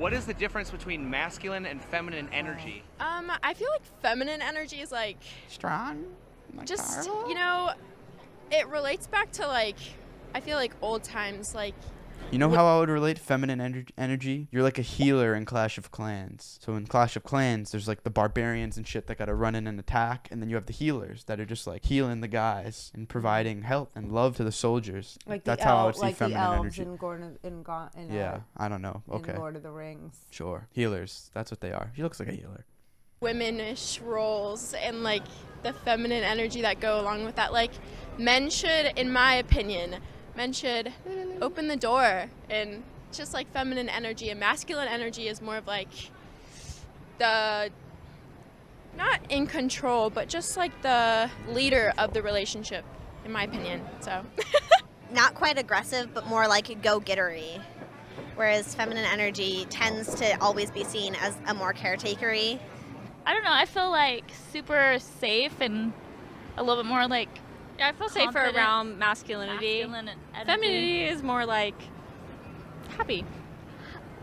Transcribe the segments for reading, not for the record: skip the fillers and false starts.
What is the difference between masculine and feminine energy? I feel like feminine energy is like strong. Like just, powerful? you know, it relates back to like, I feel like old times, like. You know how I would relate feminine energy? You're like a healer in Clash of Clans. So in Clash of Clans, there's like the barbarians and shit that gotta run in and attack, and then you have the healers that are just like healing the guys and providing help and love to the soldiers. Like that's the how I would see like feminine the elves energy. In I don't know. Okay. in Lord of the Rings. Sure. Healers. That's what they are. She looks like a healer. Womanish roles and like the feminine energy that go along with that. Like men should, in my opinion, open the door, and just like feminine energy and masculine energy is more of like the, not in control, but just like the leader of the relationship, in my opinion. So not quite aggressive, but more like go-gettery, whereas feminine energy tends to always be seen as a more caretakery. I don't know, I feel like super safe and a little bit more like I feel safer around masculinity. Femininity is more like happy.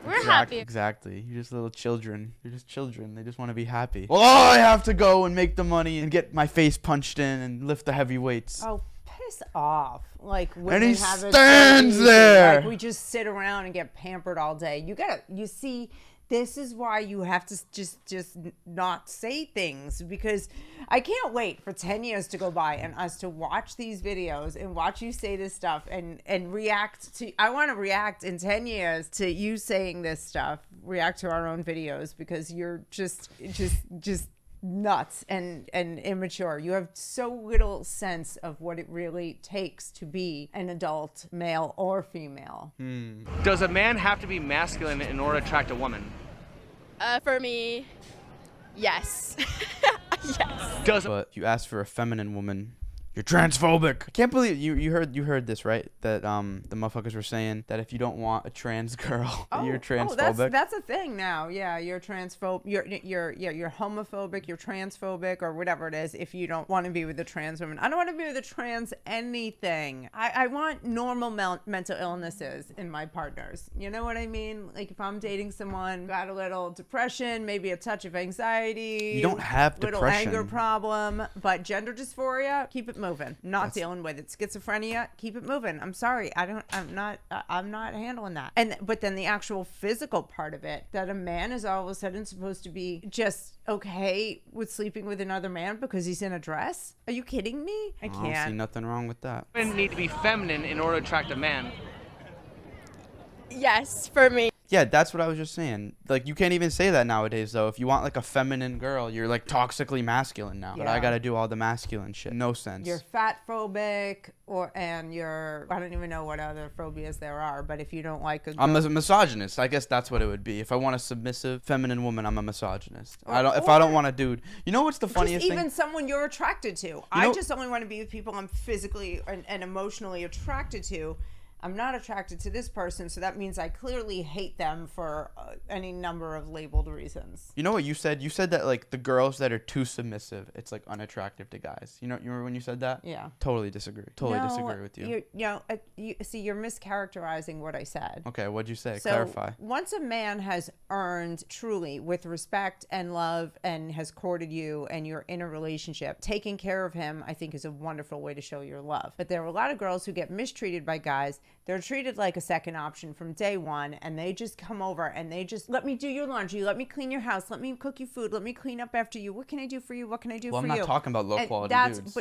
We're happy. Exactly. You're just little children. You're just children. They just want to be happy. Well, I have to go and make the money and get my face punched in and lift the heavy weights. Oh, piss off. Like, women And he have it so stands easy. there. Like, we just sit around and get pampered all day. You see, this is why you have to just not say things, because I can't wait for 10 years to go by and us to watch these videos and watch you say this stuff and react to. I want to react in 10 years to you saying this stuff, react to our own videos, because you're just nuts and immature. You have so little sense of what it really takes to be an adult, male or female. Does a man have to be masculine in order to attract a woman? For me, yes. Yes. But you ask for a feminine woman, you're transphobic. I can't believe you heard this, right? That the motherfuckers were saying that if you don't want a trans girl, you're transphobic. Oh, that's a thing now. Yeah, you're transphobic. You're homophobic. You're transphobic, or whatever it is. If you don't want to be with a trans woman, I don't want to be with a trans anything. I want normal mental illnesses in my partners. You know what I mean? Like if I'm dating someone, got a little depression, maybe a touch of anxiety. You don't have little depression. Anger problem, but gender dysphoria, keep it moving. Not dealing with it. Schizophrenia, keep it moving. I'm sorry. I'm not handling that. But then the actual physical part of it, that a man is all of a sudden supposed to be just okay with sleeping with another man because he's in a dress? Are you kidding me? I can't. I don't see nothing wrong with that. Women need to be feminine in order to attract a man. Yes, for me. Yeah, that's what I was just saying. Like, you can't even say that nowadays, though. If you want, like, a feminine girl, you're, like, toxically masculine now. Yeah. But I gotta do all the masculine shit. No sense. You're fat phobic, and you're, I don't even know what other phobias there are, but if you don't like a girl. I'm a misogynist. I guess that's what it would be. If I want a submissive, feminine woman, I'm a misogynist. If I don't want a dude. You know what's the funniest thing? Even someone you're attracted to. I just only want to be with people I'm physically and emotionally attracted to. I'm not attracted to this person, so that means I clearly hate them for any number of labeled reasons. You know what you said? You said that, like, the girls that are too submissive, it's, like, unattractive to guys. You remember when you said that? Yeah. Totally disagree. Totally disagree with you. You're mischaracterizing what I said. Okay, what'd you say? So Clarify. Once a man has earned truly with respect and love and has courted you and you're in a relationship, taking care of him, I think, is a wonderful way to show your love. But there are a lot of girls who get mistreated by guys. They're treated like a second option from day one, and they just come over and they just, let me do your laundry, let me clean your house, let me cook you food, let me clean up after you. What can I do for you? What can I do for you? Well, I'm not talking about low quality dudes.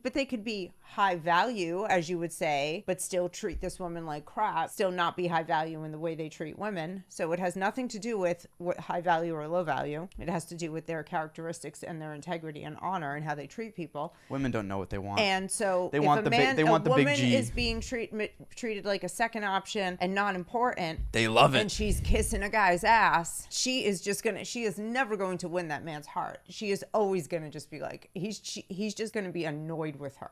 But they could be high value, as you would say, but still treat this woman like crap, still not be high value in the way they treat women. So it has nothing to do with what high value or low value. It has to do with their characteristics and their integrity and honor and how they treat people. Women don't know what they want. And so they want the big G. Is being treated like a second option and not important, they love it, and she's kissing a guy's ass, she is never going to win that man's heart. She is always going to just be like, he's just going to be annoyed with her.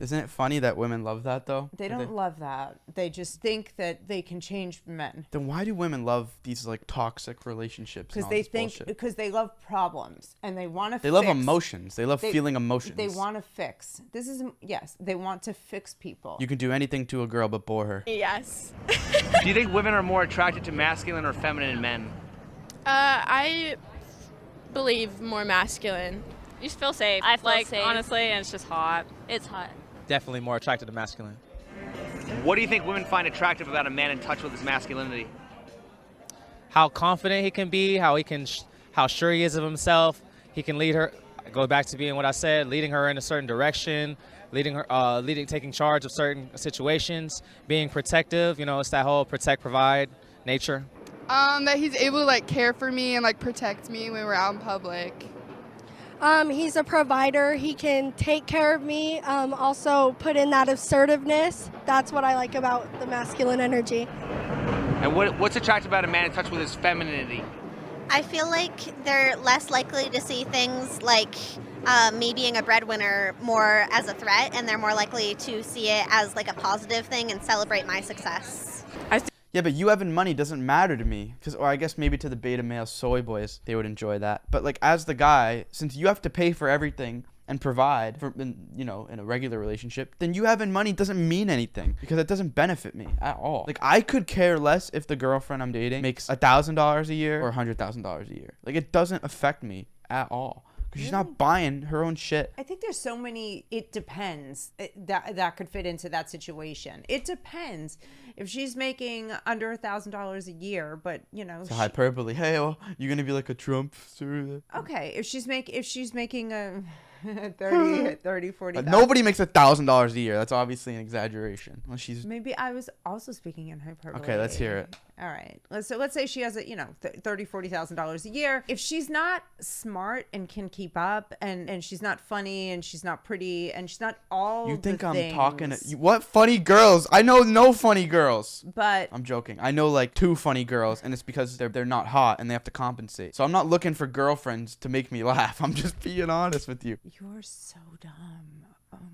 Isn't it funny that women love that though? They don't love that. They just think that they can change men. Then why do women love these like toxic relationships? Because they think, because they love problems and they want to fix. They love emotions. They love feeling emotions. They want to fix. Yes, they want to fix people. You can do anything to a girl but bore her. Yes. Do you think women are more attracted to masculine or feminine men? I believe more masculine. You just feel safe. I feel safe. Honestly, and it's just hot. It's hot. Definitely more attracted to masculine. What do you think women find attractive about a man in touch with his masculinity? How confident he can be, how sure he is of himself. He can lead her. Go back to being what I said, leading her in a certain direction, taking charge of certain situations, being protective. You know, it's that whole protect, provide nature. That he's able to like care for me and like protect me when we're out in public. He's a provider. He can take care of me, also put in that assertiveness. That's what I like about the masculine energy. And what's attractive about a man in touch with his femininity? I feel like they're less likely to see things like me being a breadwinner more as a threat, and they're more likely to see it as like a positive thing and celebrate my success. Yeah, but you having money doesn't matter to me. Or I guess maybe to the beta male soy boys, they would enjoy that. But like as the guy, since you have to pay for everything and provide for, in a regular relationship, then you having money doesn't mean anything because it doesn't benefit me at all. Like I could care less if the girlfriend I'm dating makes $1,000 a year or $100,000 a year. Like it doesn't affect me at all. Because she's not buying her own shit. I think there's so many, it depends, that could fit into that situation. It depends. If she's making under $1,000 a year, but it's a hyperbole. Hey, well, you're gonna be like a Trump. Okay, if she's making a 30, 40. Nobody makes $1,000 a year. That's obviously an exaggeration. Well, maybe I was also speaking in hyperbole. Okay, let's hear it. All right. So let's say she has $30,000, $40,000 a year. If she's not smart and can keep up, and she's not funny and she's not pretty and she's not all you think the I'm things, talking to what funny girls? I know no funny girls. But I'm joking. I know like 2 funny girls, and it's because they're not hot and they have to compensate. So I'm not looking for girlfriends to make me laugh. I'm just being honest with you. You're so dumb.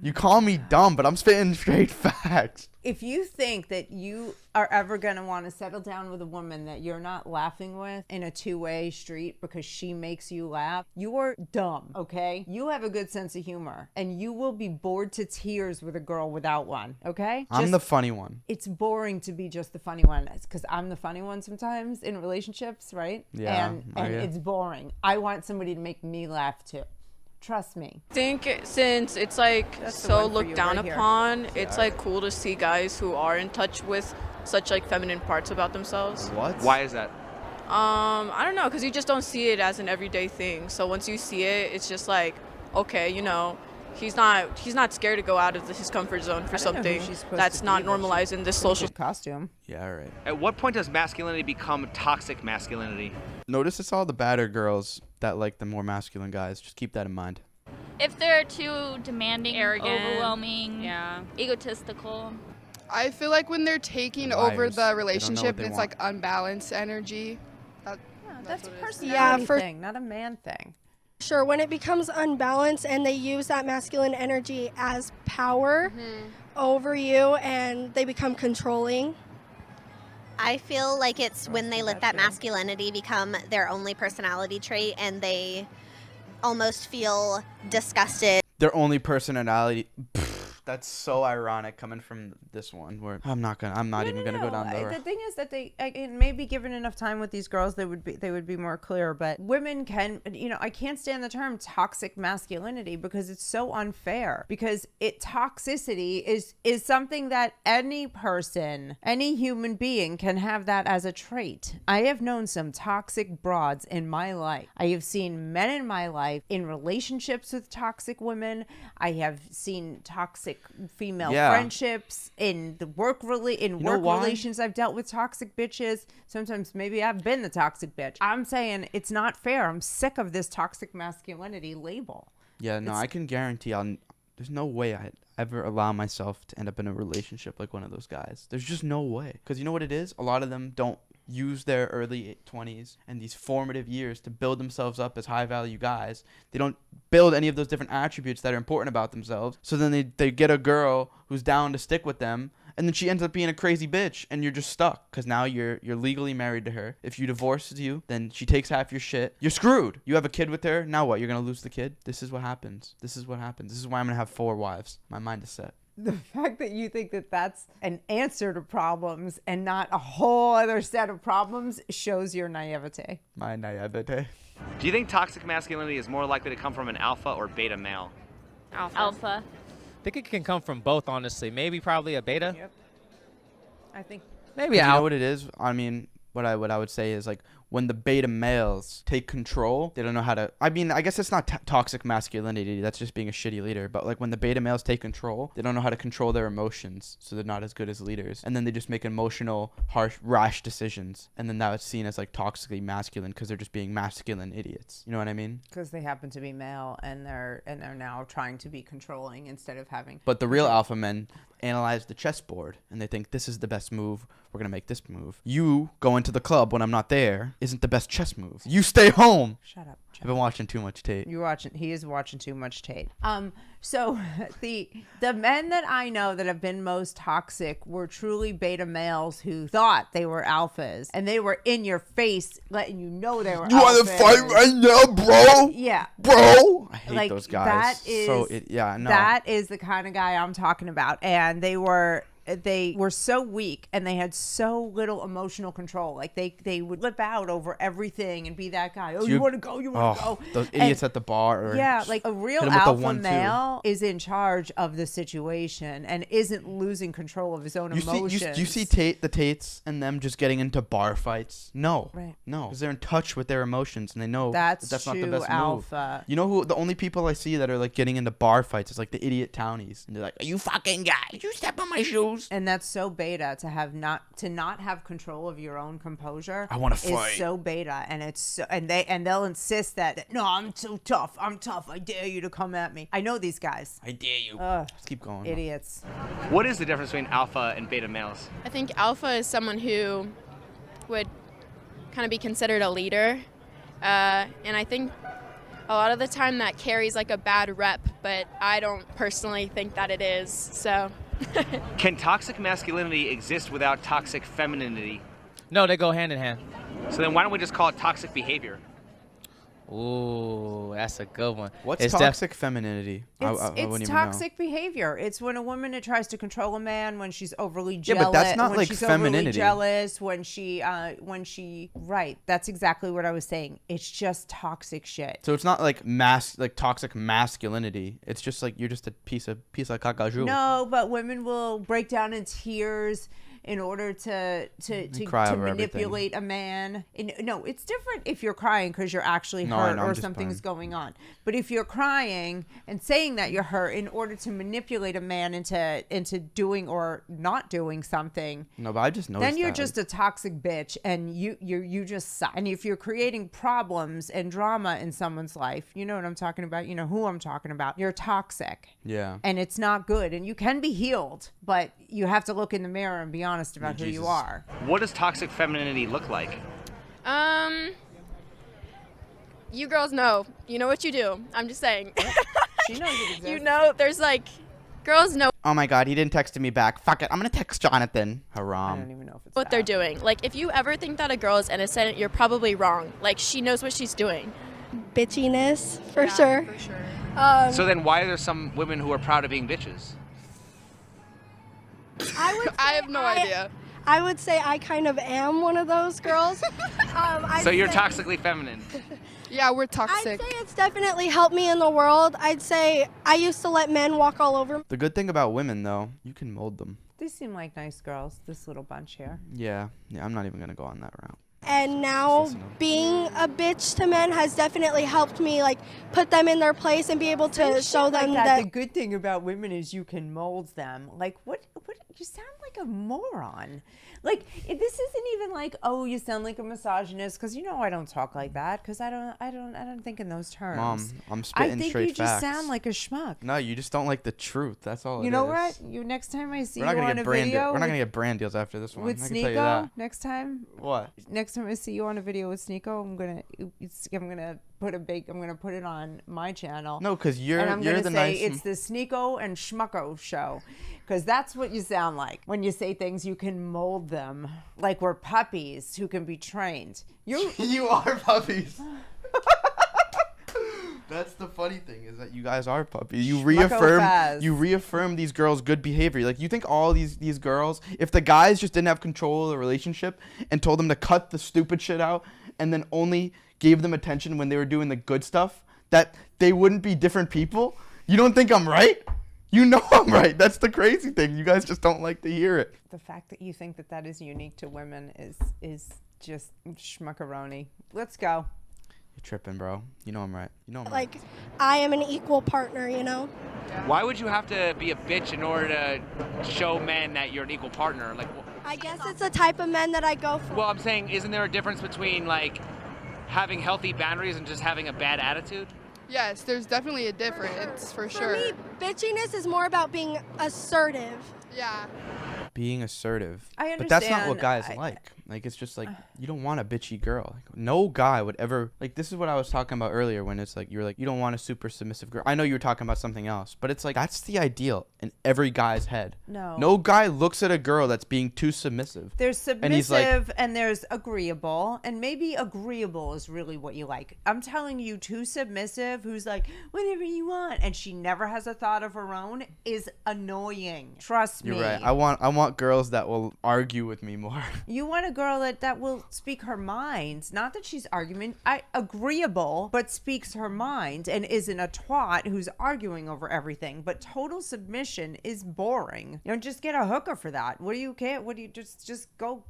You call me dumb, but I'm spitting straight facts. If you think that you are ever going to want to settle down with a woman that you're not laughing with in a two-way street because she makes you laugh, you are dumb, okay? You have a good sense of humor, and you will be bored to tears with a girl without one, okay? I'm the funny one. It's boring to be just the funny one because I'm the funny one sometimes in relationships, right? Yeah. And it's boring. I want somebody to make me laugh too. Trust me. I think since it's like so looked down upon, it's like cool to see guys who are in touch with such like feminine parts about themselves. What? Why is that? I don't know, because you just don't see it as an everyday thing. So once you see it, it's just like, okay, he's not scared to go out of his comfort zone for something that's not normalized in this social costume. Yeah, all right. At what point does masculinity become toxic masculinity? Notice it's all the badder girls that like the more masculine guys. Just keep that in mind. If they're too demanding, Arrogant, overwhelming, egotistical. I feel like when they're taking over the relationship, it's want. like unbalanced energy. That's a personality thing, not a man thing. Sure, when it becomes unbalanced and they use that masculine energy as power over you and they become controlling. I feel like it's when they let that masculinity become their only personality trait and they almost feel disgusted. Their only personality. That's so ironic coming from this one. Where I'm not even gonna go down there. The thing is that maybe given enough time with these girls, they would be more clear. But women can, I can't stand the term toxic masculinity because it's so unfair. Because toxicity is something that any person, any human being can have that as a trait. I have known some toxic broads in my life. I have seen men in my life in relationships with toxic women. I have seen toxic female friendships in the work relations. I've dealt with toxic bitches. Sometimes maybe I've been the toxic bitch. I'm saying it's not fair. I'm sick of this toxic masculinity label. Yeah, no, I can guarantee there's no way I'd ever allow myself to end up in a relationship like one of those guys. There's just no way. Because you know what it is? A lot of them don't use their early 20s and these formative years to build themselves up as high value guys. They don't build any of those different attributes that are important about themselves. So then they get a girl who's down to stick with them, and then she ends up being a crazy bitch, and you're just stuck because now you're legally married to her. If you divorce you, then she takes half your shit. You're screwed. You have a kid with her. Now what? You're going to lose the kid? This is what happens. This is what happens. This is why I'm going to have 4 wives. My mind is set. The fact that you think that that's an answer to problems and not a whole other set of problems shows your naivete. My naivete. Do you think toxic masculinity is more likely to come from an alpha or beta male? Alpha. I think it can come from both, honestly. Maybe probably a beta. Yep. I think Maybe You know what it is? I mean, what I would say is like when the beta males take control, they don't know how to. I mean, I guess it's not toxic masculinity. That's just being a shitty leader. But like when the beta males take control, they don't know how to control their emotions, so they're not as good as leaders. And then they just make emotional, harsh, rash decisions. And then that's seen as like toxically masculine because they're just being masculine idiots. You know what I mean? because they happen to be male and they're now trying to be controlling instead of having. But the real alpha men analyze the chessboard and they think this is the best move. We're gonna make this move. You going to the club when I'm not there isn't the best chess move. You stay home. Shut up. I've been watching too much Tate. He is watching too much Tate. So the men that I know that have been most toxic were truly beta males who thought they were alphas and they were in your face letting you know they were You want to alphas. fight right now, bro? Yeah. Bro. I hate Like, those guys. that is so yeah, I know. that is the kind of guy I'm talking about. And they were so weak and they had so little emotional control. Like they would flip out over everything and be that guy. Oh, you want to go? You want to go? Those idiots at the bar. Or Yeah, like a real hit 'em with the alpha 1-2. male is in charge of the situation and isn't losing control of his own emotions. You see the Tates and them just getting into bar fights? No. Right. No. Because they're in touch with their emotions and they know that's not the true best alpha. move. You know who? The only people I see that are like getting into bar fights is like the idiot townies. And they're like, "Are you fucking guy? Did you step on my shoes?" And that's so beta to not have control of your own composure. I wanna fight. Is so beta, and it's so, and they'll insist that no, I'm so tough. I'm tough. I dare you to come at me. I know these guys. I dare you. Ugh, Let's keep going. idiots. What is the difference between alpha and beta males? I think alpha is someone who would kind of be considered a leader. And I think a lot of the time that carries like a bad rep, but I don't personally think that it is. So. Can toxic masculinity exist without toxic femininity? No, they go hand in hand. So then why don't we just call it toxic behavior? Ooh, that's a good one. What's toxic femininity? It's toxic behavior. It's when a woman tries to control a man, when she's overly jealous. Yeah, but that's not when like she's femininity. Overly jealous, when she right. That's exactly what I was saying. It's just toxic shit. So it's not like toxic masculinity. It's just like you're just a piece of cacajou. No, but women will break down in tears in order to manipulate a man. No, it's different if you're crying because you're actually hurt or something's going on. But if you're crying and saying that you're hurt in order to manipulate a man into doing or not doing something, no, but I just noticed then you're that. just a toxic bitch and you just suck. And if you're creating problems and drama in someone's life, you know what I'm talking about. You know who I'm talking about. You're toxic. Yeah. And it's not good. And you can be healed, but you have to look in the mirror and be honest about who you are. What does toxic femininity look like? You girls know. You know what you do. I'm just saying. She knows it exists. You know, there's like, girls know Oh my God, he didn't text me back. Fuck it, I'm gonna text Jonathan. Haram. I don't even know if it's what they're doing. Like, if you ever think that a girl is innocent, you're probably wrong. Like, she knows what she's doing. Bitchiness, for sure. For sure. So then why are there some women who are proud of being bitches? I have no idea. I would say I kind of am one of those girls. So you're toxically feminine. Yeah, we're I'd toxic. say it's definitely helped me in the world. I'd say I used to let men walk all over me. The good thing about women, though, you can mold them. They seem like nice girls, this little bunch here. Yeah, I'm not even gonna go on that route. And now being a bitch to men has definitely helped me like put them in their place and be able to show them that. The good thing about women is you can mold them. Like what you sound like a moron. Like this isn't even like, oh, you sound like a misogynist, because you know I don't talk like that, because I don't think in those terms. Mom, I'm spitting straight facts. I think you just sound like a schmuck. No, you just don't like the truth. That's all. You know what? Next time I see you on a video, we're not gonna get brand deals after this one. With I can tell you that. Next time. What? Next time I see you on a video with Sneeko, I'm gonna put it on my channel. No, because you're and I'm you're gonna the say nice. it's the Sneeko and Schmucko show, because that's what you sound like when you say things. You can mold them like we're puppies who can be trained. You are puppies. That's the funny thing, is that you guys are puppies. You reaffirm these girls' good behavior. Like, you think all these girls, if the guys just didn't have control of the relationship and told them to cut the stupid shit out and then only gave them attention when they were doing the good stuff, that they wouldn't be different people? You don't think I'm right? You know I'm right. That's the crazy thing. You guys just don't like to hear it. The fact that you think that is unique to women is just schmuckaroni. Let's go. You're tripping, bro. You know I'm right. You know I'm like, right. I am an equal partner, you know? Why would you have to be a bitch in order to show men that you're an equal partner? Like, I guess it's the type of men that I go for. well, I'm saying, isn't there a difference between like having healthy boundaries and just having a bad attitude? Yes, there's definitely a difference for sure. For me, bitchiness is more about being assertive. Yeah. Being assertive. I understand. But that's not what guys like. Like, it's just like, you don't want a bitchy girl. Like, no guy would ever, like, this is what I was talking about earlier when it's like, you're like, you don't want a super submissive girl. I know you were talking about something else, but it's like, that's the ideal in every guy's head. No guy looks at a girl that's being too submissive. There's submissive and there's agreeable, and maybe agreeable is really what you like. I'm telling you, too submissive, who's like, whatever you want, and she never has a thought of her own, is annoying. Trust me. You're right. I want girls that will argue with me more. You want a girl that will speak her mind. Not that she's agreeable, but speaks her mind and isn't a twat who's arguing over everything. But total submission is boring. You know, just get a hooker for that. What do you care? What do you just go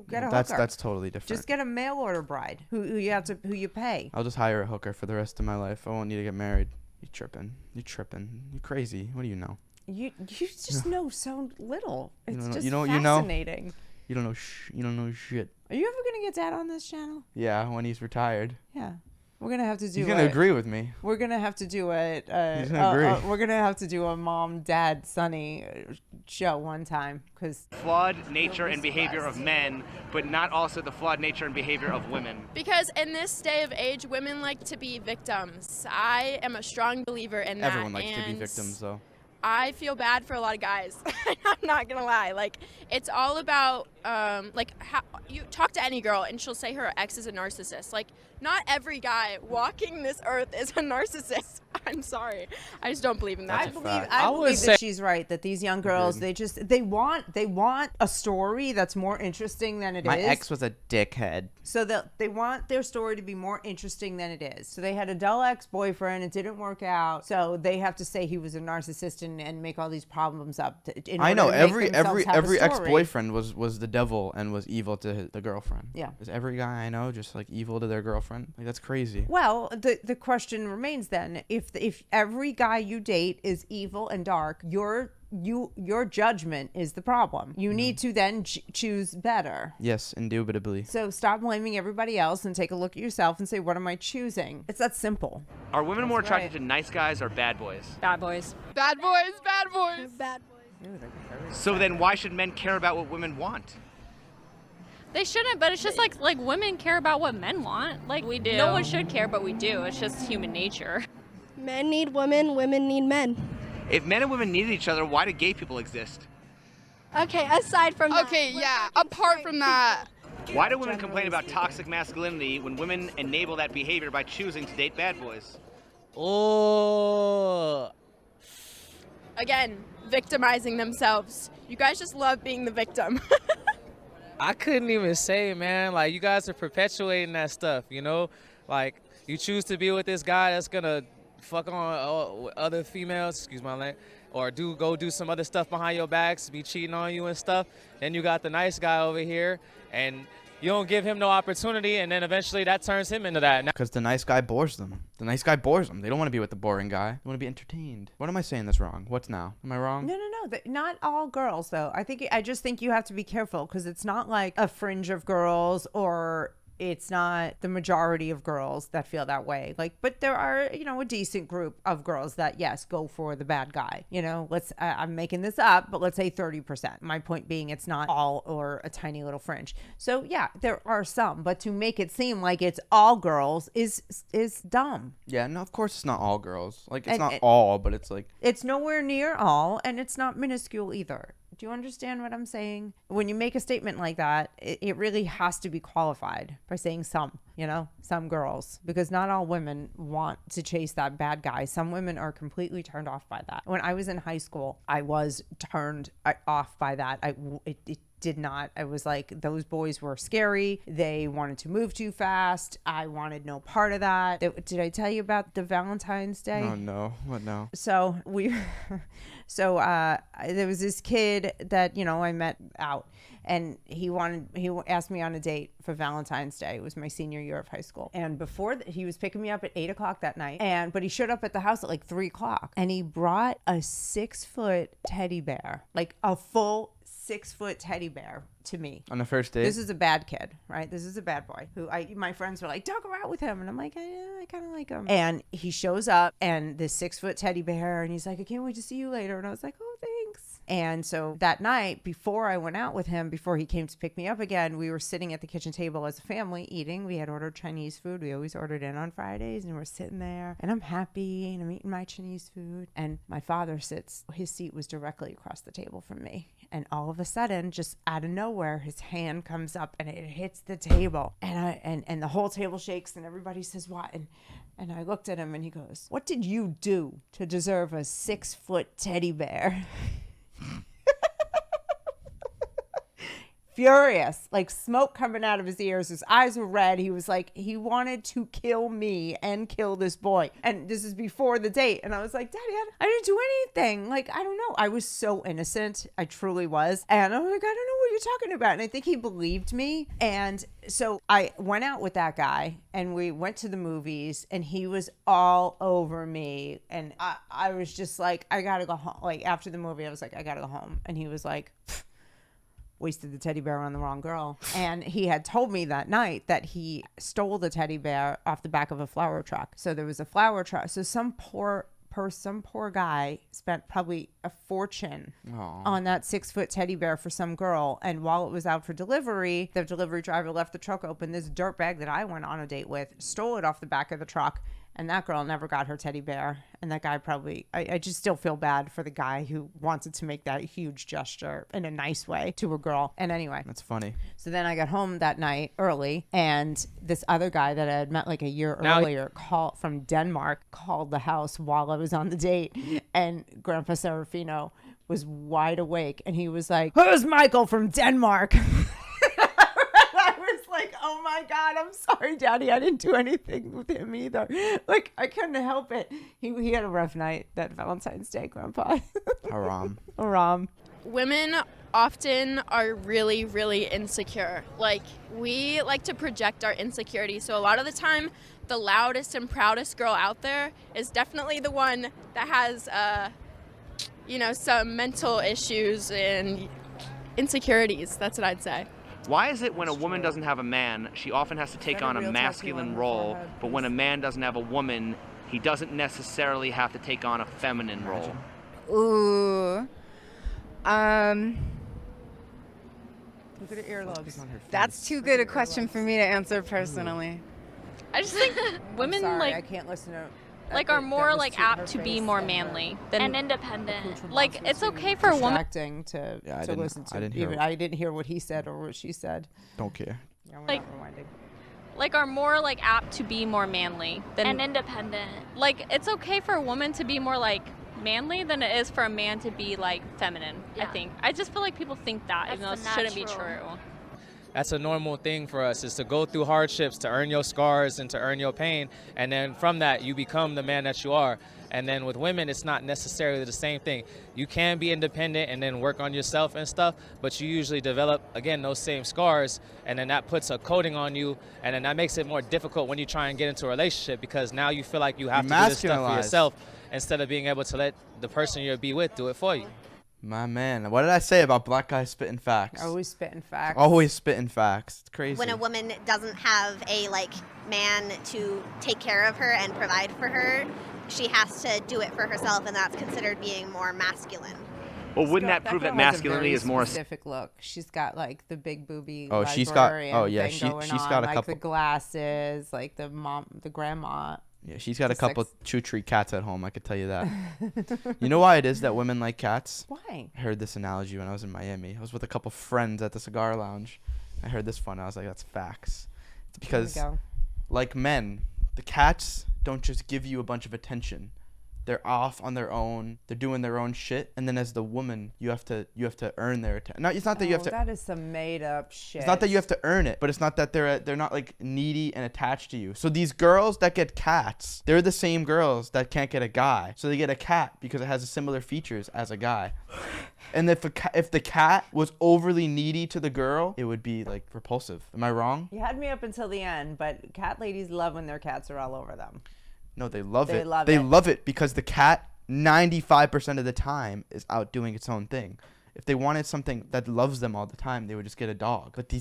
get a hooker? That's totally different. Just get a mail order bride who you pay. I'll just hire a hooker for the rest of my life. I won't need to get married. You tripping. You crazy. What do you know? You just know so little. It's just you fascinating. You don't know shit. Are you ever gonna get Dad on this channel? Yeah, when he's retired. Yeah, we're gonna have to do. He's gonna agree with me. We're gonna have to do He's gonna agree. We're gonna have to do a Mom, Dad, Sonny show one time, because flawed nature and behavior of men, but not also the flawed nature and behavior of women. Because in this day of age, women like to be victims. I am a strong believer in that. Everyone likes to be victims, though. I feel bad for a lot of guys. I'm not gonna lie. Like, it's all about like, how you talk to any girl and she'll say her ex is a narcissist. Like, not every guy walking this earth is a narcissist. I'm sorry, I just don't believe in that. I believe that she's right. That these young girls, they want a story that's more interesting than it is. My ex was a dickhead. So they want their story to be more interesting than it is. So they had a dull ex-boyfriend. It didn't work out. So they have to say he was a narcissist and make all these problems up. I know every ex-boyfriend was the devil and was evil to the girlfriend. Yeah. Is every guy I know just like evil to their girlfriend? Like, that's crazy. Well, the question remains then, if every guy you date is evil and dark, your judgment is the problem. You need to then choose better. Yes, indubitably. So stop blaming everybody else and take a look at yourself and say, what am I choosing? It's that simple. Are women more attracted to nice guys or bad boys? Bad boys. Bad boys. Bad boys. Bad boys. So then why should men care about what women want? They shouldn't, but it's just like women care about what men want. Like, we do. No one should care, but we do. It's just human nature. Men need women, women need men. If men and women needed each other, why do gay people exist? Okay, aside from that. Okay, yeah, apart from that. Why do women complain about toxic masculinity when women enable that behavior by choosing to date bad boys? Oh. Again, victimizing themselves. You guys just love being the victim. I couldn't even say, man. Like, you guys are perpetuating that stuff, you know? Like, you choose to be with this guy that's gonna fuck on other females, excuse my language, or go do some other stuff behind your backs, be cheating on you and stuff. Then you got the nice guy over here, and you don't give him no opportunity, and then eventually that turns him into that. Because the nice guy bores them. The nice guy bores them. They don't want to be with the boring guy. They want to be entertained. What am I saying that's wrong? What's now? Am I wrong? No. Not all girls, though. I just think you have to be careful because it's not like a fringe of girls or it's not the majority of girls that feel that way. Like, but there are, a decent group of girls that, yes, go for the bad guy. I'm making this up, but let's say 30%. My point being, it's not all or a tiny little fringe. So yeah, there are some, but to make it seem like it's all girls is dumb. Yeah, no, of course it's not all girls. Like, it's not all, but it's like... It's nowhere near all, and it's not minuscule either. Do you understand what I'm saying? When you make a statement like that, it really has to be qualified by saying some girls, because not all women want to chase that bad guy. Some women are completely turned off by that. When I was in high school, I was turned off by that. It did not. I was like, those boys were scary. They wanted to move too fast. I wanted no part of that. Did I tell you about the Valentine's Day? Oh, no. What now? So there was this kid that, I met out, and he asked me on a date for Valentine's Day. It was my senior year of high school. And before he was picking me up at 8:00 that night. But he showed up at the house at like 3:00, and he brought a 6-foot teddy bear, like a full 6-foot teddy bear to me. On the first date? This is a bad kid, right? This is a bad boy who my friends were like, don't go out with him. And I'm like, I kind of like him. And he shows up, and this 6-foot teddy bear, and he's like, I can't wait to see you later. And I was like, oh, thanks. And so that night, before I went out with him, before he came to pick me up again, we were sitting at the kitchen table as a family eating. We had ordered Chinese food. We always ordered in on Fridays, and we're sitting there, and I'm happy, and I'm eating my Chinese food. And my father his seat was directly across the table from me. And all of a sudden, just out of nowhere, his hand comes up and it hits the table. And the whole table shakes, and everybody says, what? And I looked at him, and he goes, what did you do to deserve a 6-foot teddy bear? Furious, like smoke coming out of his ears. His eyes were red. He was like, he wanted to kill me and kill this boy. And this is before the date. And I was like, Daddy, I didn't do anything. Like, I don't know. I was so innocent. I truly was. And I was like, I don't know what you're talking about. And I think he believed me. And so I went out with that guy, and we went to the movies, and he was all over me. And I was just like, I gotta go home. Like, after the movie, I was like, I gotta go home. And he was like, wasted the teddy bear on the wrong girl. And he had told me that night that he stole the teddy bear off the back of a flower truck. So there was a flower truck. So some poor guy spent probably a fortune on that 6-foot teddy bear for some girl. And while it was out for delivery, the delivery driver left the truck open. This dirtbag that I went on a date with stole it off the back of the truck. And that girl never got her teddy bear. And that guy probably, I just still feel bad for the guy who wanted to make that huge gesture in a nice way to a girl. And anyway. That's funny. So then I got home that night early, and this other guy that I had met like a year earlier from Denmark called the house while I was on the date. And Grandpa Serafino was wide awake, and he was like, who's Michael from Denmark? Like, oh my God, I'm sorry, Daddy. I didn't do anything with him either. Like, I couldn't help it. He had a rough night that Valentine's Day, Grandpa. Haram. Women often are really, really insecure. Like, we like to project our insecurities. So a lot of the time, the loudest and proudest girl out there is definitely the one that has, some mental issues and insecurities. That's what I'd say. Why is it when a woman doesn't have a man, she often has to take on a masculine role, but when a man doesn't have a woman, he doesn't necessarily have to take on a feminine role? Ooh. Look at her earlobes. That's too good a question for me to answer personally. I just think women I can't listen to are more apt to be more manly and independent. Like, it's okay for a woman to listen to. I didn't hear what he said or what she said. Don't care. Yeah, we're not rewinding. Are more apt to be more manly and independent. Like, it's okay for a woman to be more manly than it is for a man to be feminine. Yeah. I think. I just feel like people think that, even though it shouldn't be true. That's a normal thing for us, is to go through hardships, to earn your scars and to earn your pain. And then from that, you become the man that you are. And then with women, it's not necessarily the same thing. You can be independent and then work on yourself and stuff, but you usually develop, again, those same scars, and then that puts a coating on you, and then that makes it more difficult when you try and get into a relationship, because now you feel like you have to do this stuff for yourself instead of being able to let the person you'll be with do it for you. My man, what did I say about black guys spitting facts? Always spitting facts. Always spitting facts. It's crazy. When a woman doesn't have a man to take care of her and provide for her, she has to do it for herself, and that's considered being more masculine. Well, wouldn't that prove that masculinity is more specific look? She's got the big booby. Oh, she's got. Oh yeah, she's got a couple. The glasses, the grandma. Yeah, she's got a couple choo-tree cats at home, I could tell you that. You know why it is that women like cats? Why? I heard this analogy when I was in Miami. I was with a couple friends at the cigar lounge. I heard this one. I was like, that's facts. It's because, like men, the cats don't just give you a bunch of attention. They're off on their own. They're doing their own shit. And then as the woman, you have to earn their attention. No, it's not that you have to. That is some made up shit. It's not that you have to earn it, but it's not that they're not needy and attached to you. So these girls that get cats, they're the same girls that can't get a guy. So they get a cat because it has similar features as a guy. And if the cat was overly needy to the girl, it would be repulsive. Am I wrong? You had me up until the end, but cat ladies love when their cats are all over them. No, they love it. They love it because the cat 95% of the time is out doing its own thing. If they wanted something that loves them all the time, they would just get a dog. But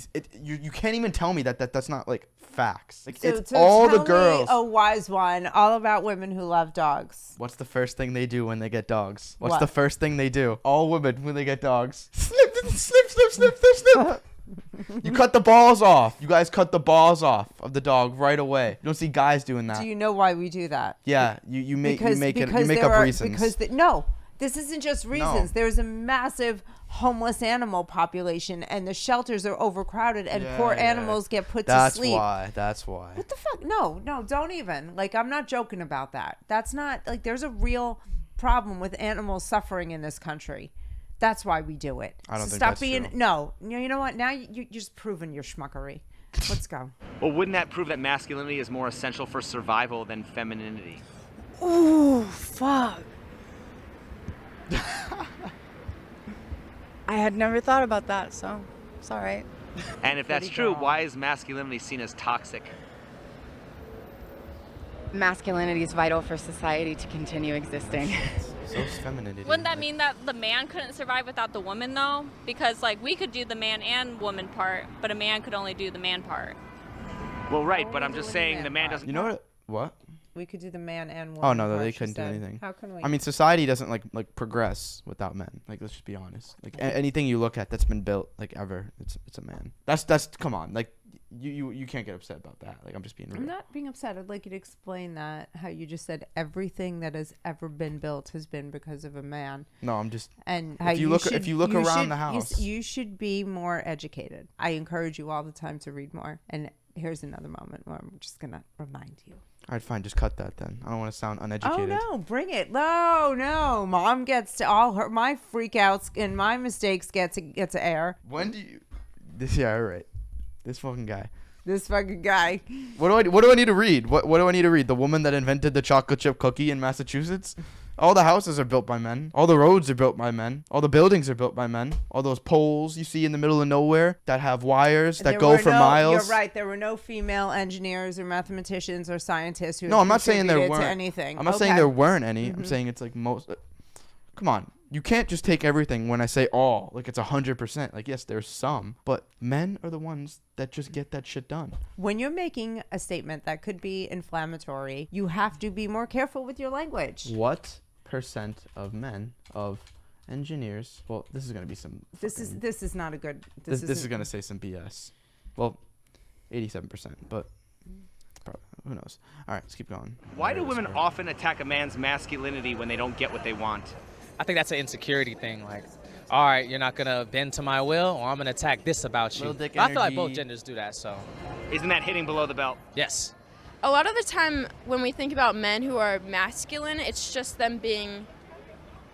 you can't even tell me that's not facts. It's all the girls. A wise one, all about women who love dogs. What's the first thing they do when they get dogs? What's the first thing they do? All women when they get dogs. Snip, snip, snip, snip, snip, snip. You cut the balls off. You guys cut the balls off of the dog right away. You don't see guys doing that. Do you know why we do that? Yeah, you make up reasons. No, this isn't just reasons. No. There's a massive homeless animal population, and the shelters are overcrowded, and poor animals get put to sleep. That's why. What the fuck? No, don't even. I'm not joking about that. That's not there's a real problem with animals suffering in this country. That's why we do it. I don't think stop that's being true. No. You know what? Now you're just proving your schmuckery. Let's go. Well, wouldn't that prove that masculinity is more essential for survival than femininity? Ooh, fuck. I had never thought about that, so it's all right. And if that's true, why is masculinity seen as toxic? Masculinity is vital for society to continue existing. So is femininity. Wouldn't that mean that the man couldn't survive without the woman, though? Because, we could do the man and woman part, but a man could only do the man part. Well, right, but I'm just saying the man doesn't... You know what? We could do the man and woman. Oh no, part, they couldn't do anything. How can we? I mean, society doesn't progress without men. Let's just be honest. Anything you look at that's been built ever, it's a man. That's come on. You can't get upset about that. I'm just being real. I'm not being upset. I'd like you to explain that, how you just said everything that has ever been built has been because of a man. No, I'm just. And if you look around the house, you should be more educated. I encourage you all the time to read more. And here's another moment where I'm just gonna remind you. All right, fine. Just cut that then. I don't want to sound uneducated. Oh no, bring it. No. Mom gets to all her my freakouts and my mistakes get to air. When do you? Yeah, all right. This fucking guy. What do I need to read? What do I need to read? The woman that invented the chocolate chip cookie in Massachusetts? All the houses are built by men. All the roads are built by men. All the buildings are built by men. All those poles you see in the middle of nowhere that have wires that go for miles. You're right. There were no female engineers or mathematicians or scientists who. No, I'm not saying there weren't. To anything. I'm not saying there weren't any. I'm saying it's most. Come on. You can't just take everything when I say all. It's 100%. Yes, there's some. But men are the ones that just get that shit done. When you're making a statement that could be inflammatory, you have to be more careful with your language. What % of men, of engineers... Well, this is going to be some... This is not a good... This is going to say some BS. Well, 87%, but... Probably, who knows? All right, let's keep going. Why do women often attack a man's masculinity when they don't get what they want? I think that's an insecurity thing. All right, you're not going to bend to my will, or I'm going to attack this about you. Dick I feel like energy. both genders do that, so. Isn't that hitting below the belt? Yes. A lot of the time when we think about men who are masculine, it's just them being,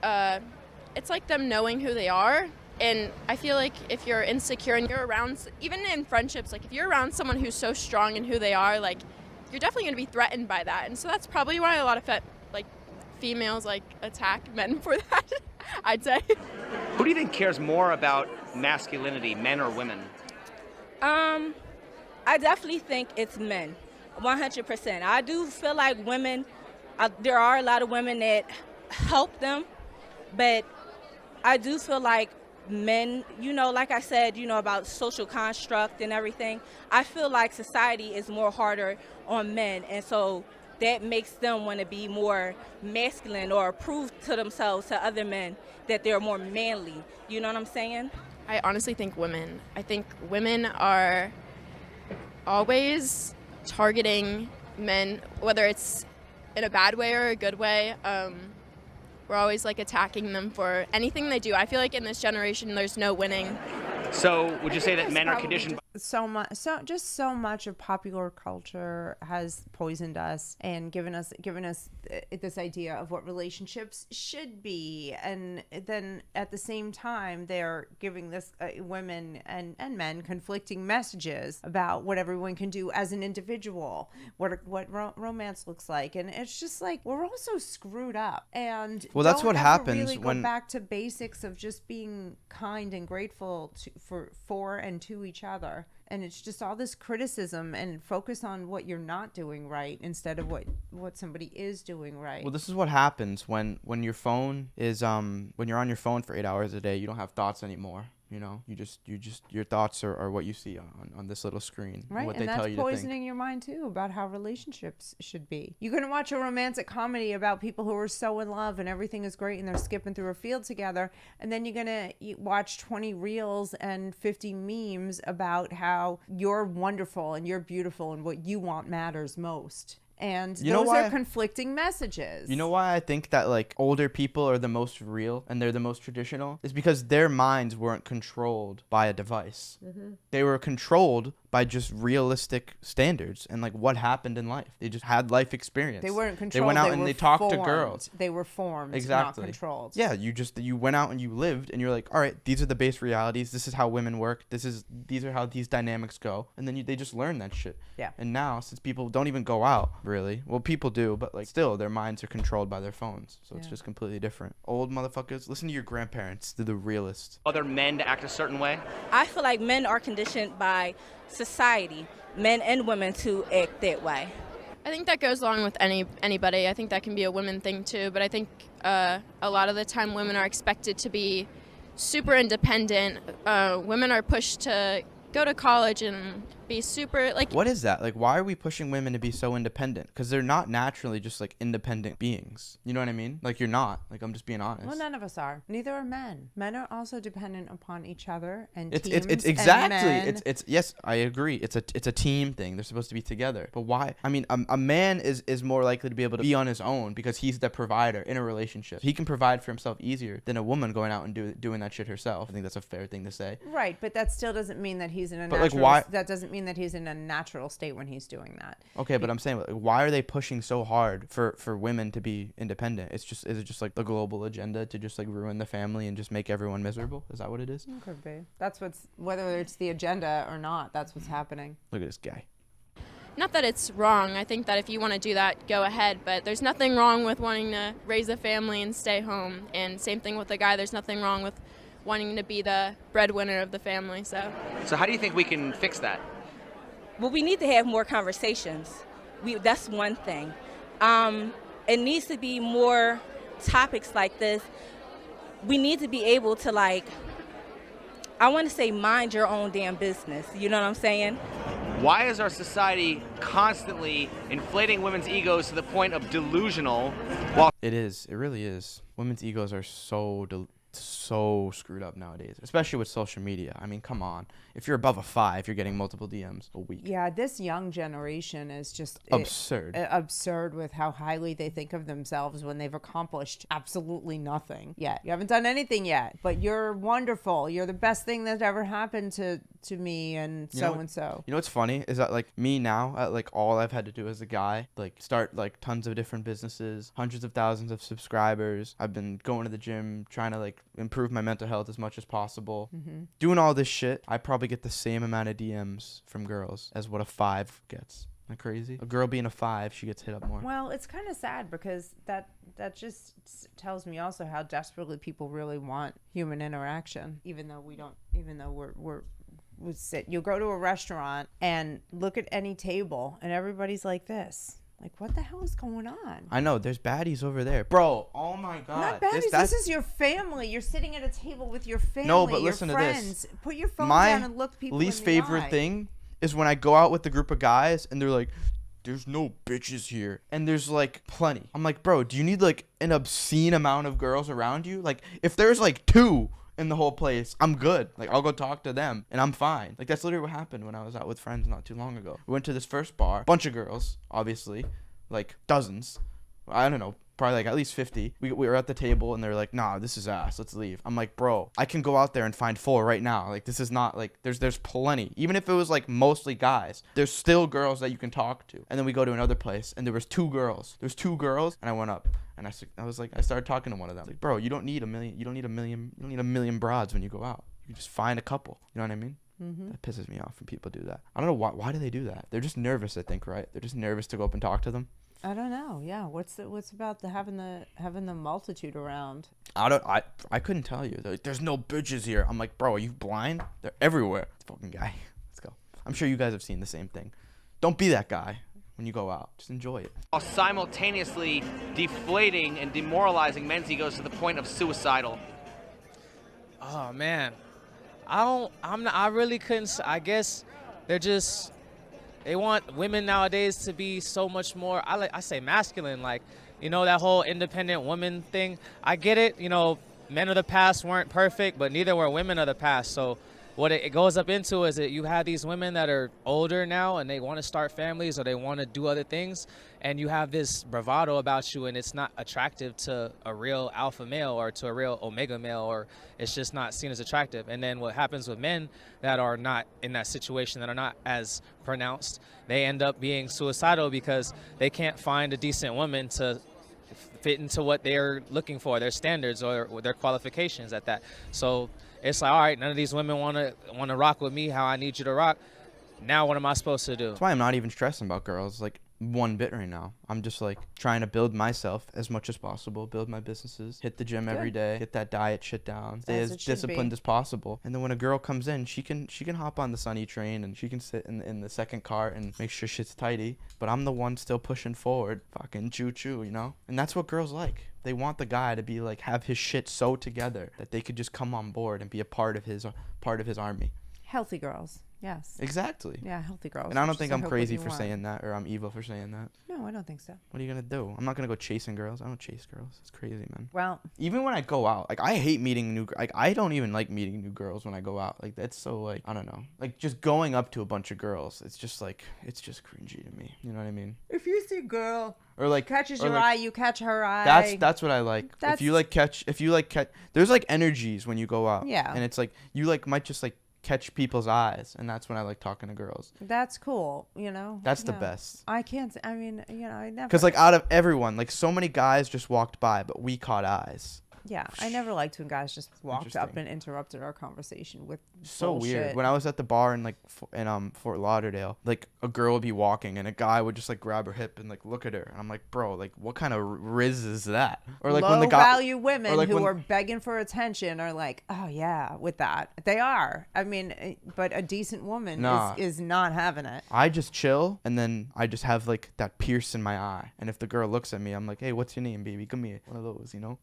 it's like them knowing who they are. And I feel like if you're insecure and you're around, even in friendships, like if you're around someone who's so strong in who they are, like you're definitely going to be threatened by that. And so that's probably why a lot of females like attack men for that, I'd say. Who do you think cares more about masculinity, men or women? I definitely think it's men, 100%. I do feel like women, there are a lot of women that help them, but I do feel like men, like I said, about social construct and everything, I feel like society is more harder on men, and so that makes them want to be more masculine or prove to themselves, to other men, that they're more manly. You know what I'm saying? I honestly think women. I think women are always targeting men, whether it's in a bad way or a good way. We're always like attacking them for anything they do. I feel like in this generation, there's no winning. So would you say that men are conditioned so much of popular culture has poisoned us and given us this idea of what relationships should be, and then at the same time they're giving this women and men conflicting messages about what everyone can do as an individual, what romance looks like, and it's just like we're all so screwed up. And well, that's what happens really when go back to basics of just being kind and grateful for and to each other. And it's just all this criticism and focus on what you're not doing right instead of what somebody is doing right. Well, this is what happens when your phone is when you're on your phone for 8 hours a day. You don't have thoughts anymore. You just your thoughts are what you see on this little screen. Right, what and they that's tell you poisoning your mind too about how relationships should be. You're gonna watch a romantic comedy about people who are so in love and everything is great and they're skipping through a field together, and then you're gonna watch 20 reels and 50 memes about how you're wonderful and you're beautiful and what you want matters most. And those are conflicting messages. You know why I think that like older people are the most real and they're the most traditional? Is because their minds weren't controlled by a device. Mm-hmm. They were controlled by just realistic standards and like what happened in life. They just had life experience. They weren't controlled. They went out and they talked to girls. They were formed, exactly. not controlled. Yeah, you went out and you lived and you're like, all right, these are the base realities. This is how women work. These are how these dynamics go. And then they just learn that shit. Yeah. And now, since people don't even go out, really, well, people do, but like still, their minds are controlled by their phones. So it's just completely different. Old motherfuckers, listen to your grandparents. They're the realest. Other men to act a certain way? I feel like men are conditioned by society, men and women, to act that way. I think that goes along with anybody. I think that can be a women thing too, but I think a lot of the time women are expected to be super independent. Women are pushed to go to college and be super like. What is that? Like, why are we pushing women to be so independent? Because they're not naturally just like independent beings. You know what I mean? Like, you're not. Like, I'm just being honest. Well, none of us are. Neither are men. Men are also dependent upon each other and it's teams. It's exactly. And It's yes, I agree. It's a team thing. They're supposed to be together. But why? I mean, a man is more likely to be able to be on his own because he's the provider in a relationship. He can provide for himself easier than a woman going out and doing that shit herself. I think that's a fair thing to say. Right, but that still doesn't mean that he's in a but natural. Like, why? That doesn't mean that he's in a natural state when he's doing that. Okay, but I'm saying, like, why are they pushing so hard for women to be independent? Is it just like the global agenda to just like ruin the family and just make everyone miserable? Is that what it is? It could be. That's whether it's the agenda or not, that's what's happening. Look at this guy. Not that it's wrong. I think that if you want to do that, go ahead. But there's nothing wrong with wanting to raise a family and stay home. And same thing with the guy. There's nothing wrong with wanting to be the breadwinner of the family. So how do you think we can fix that? Well, we need to have more conversations. That's one thing. It needs to be more topics like this. We need to be able to, like, I want to say, mind your own damn business. You know what I'm saying? Why is our society constantly inflating women's egos to the point of delusional? It is. It really is. Women's egos are so screwed up nowadays, especially with social media. I mean, come on. If you're above a 5, you're getting multiple DMs a week. Yeah, this young generation is just absurd. Absurd with how highly they think of themselves when they've accomplished absolutely nothing yet. You haven't done anything yet, but you're wonderful. You're the best thing that ever happened to to me and You know so what- and so. You know what's funny is that like me now, like all I've had to do as a guy, like start like tons of different businesses, hundreds of thousands of subscribers. I've been going to the gym, trying to like improve my mental health as much as possible. Doing all this shit, I probably get the same amount of DMs from girls as what a 5 gets. Isn't that crazy? A girl being a 5, she gets hit up more. Well, it's kind of sad because that just tells me also how desperately people really want human interaction, even though we sit. You'll go to a restaurant and look at any table and everybody's like this. Like, what the hell is going on? I know, there's baddies over there. Bro, oh my God. Not baddies. This is your family. You're sitting at a table with your family, No, but listen your to friends. this. Put your phone My down and look people least in the favorite eye. thing is when I go out with a group of guys and they're like, there's no bitches here. And there's like plenty. I'm like, bro, do you need like an obscene amount of girls around you? Like, if there's like 2 in the whole place, I'm good. Like, I'll go talk to them and I'm fine. Like, that's literally what happened when I was out with friends not too long ago. We went to this first bar, bunch of girls, obviously, like dozens. I don't know, probably like at least 50. We were at the table and they're like, nah, this is ass, let's leave. I'm like, bro, I can go out there and find 4 right now. Like, this is not like, there's plenty. Even if it was like mostly guys, there's still girls that you can talk to. And then we go to another place and there was 2 girls. There's 2 girls and I went up and I was like, I started talking to one of them. Like, bro, you don't need a million broads when you go out. You just find a couple. You know what I mean? That pisses me off when people do that. I don't know why do they do that? They're just nervous, I think, right? They're just nervous to go up and talk to them. I don't know. Yeah, what's about having the multitude around? I couldn't tell you. They're like, there's no bitches here. I'm like, bro, are you blind? They're everywhere. Fucking guy. Let's go. I'm sure you guys have seen the same thing. Don't be that guy when you go out. Just enjoy it. While simultaneously deflating and demoralizing men's egos to the point of suicidal. Oh man, I really couldn't. I guess they want women nowadays to be so much more, I say masculine, like, you know, that whole independent woman thing. I get it, you know, men of the past weren't perfect, but neither were women of the past. So what it goes up into is that you have these women that are older now and they want to start families or they want to do other things, and you have this bravado about you and it's not attractive to a real alpha male or to a real omega male, or it's just not seen as attractive. And then what happens with men that are not in that situation, that are not as pronounced, they end up being suicidal because they can't find a decent woman to fit into what they're looking for, their standards or their qualifications at that. So it's like, all right, none of these women want to rock with me how I need you to rock. Now what am I supposed to do? That's why I'm not even stressing about girls like one bit right now. I'm just like trying to build myself as much as possible, build my businesses, hit the gym every day, get that diet shit down, stay as disciplined as possible. And then when a girl comes in, she can hop on the Sonny train and she can sit in the second cart and make sure shit's tidy. But I'm the one still pushing forward, fucking choo-choo, you know? And that's what girls like. They want the guy to be like, have his shit so together that they could just come on board and be a part of his army. Healthy girls. Yes. Exactly. Yeah, healthy girls. And I don't think I'm crazy for saying that, or I'm evil for saying that. No, I don't think so. What are you gonna do? I'm not gonna go chasing girls. I don't chase girls. It's crazy, man. Well, even when I go out, like I hate meeting I don't even like meeting new girls when I go out. Like that's so like, I don't know. Like just going up to a bunch of girls, it's just cringy to me. You know what I mean? If you see a girl or like catches your eye, you catch her eye. That's what I like. If you catch, there's like energies when you go out. Yeah. And it's like you like might just like catch people's eyes, and that's when I like talking to girls. That's cool, you know. That's the best. I can't. I mean, you know, I never. Because like out of everyone, like so many guys just walked by, but we caught eyes. Yeah, I never liked when guys just walked up and interrupted our conversation with so bullshit. Weird. When I was at the bar in like in Fort Lauderdale, like a girl would be walking and a guy would just like grab her hip and like look at her, and I'm like, bro, like what kind of riz is that? Or like when the guy, low-value women who are begging for attention are like, oh yeah, with that they are. I mean, but a decent woman is not having it. I just chill and then I just have like that pierce in my eye, and if the girl looks at me, I'm like, hey, what's your name, baby? Come here, one of those, you know.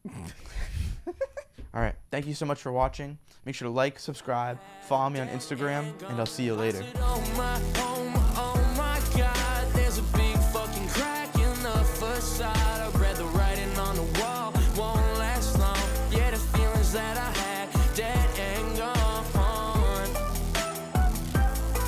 All right, thank you so much for watching. Make sure to like, subscribe, follow me on Instagram, and I'll see you later.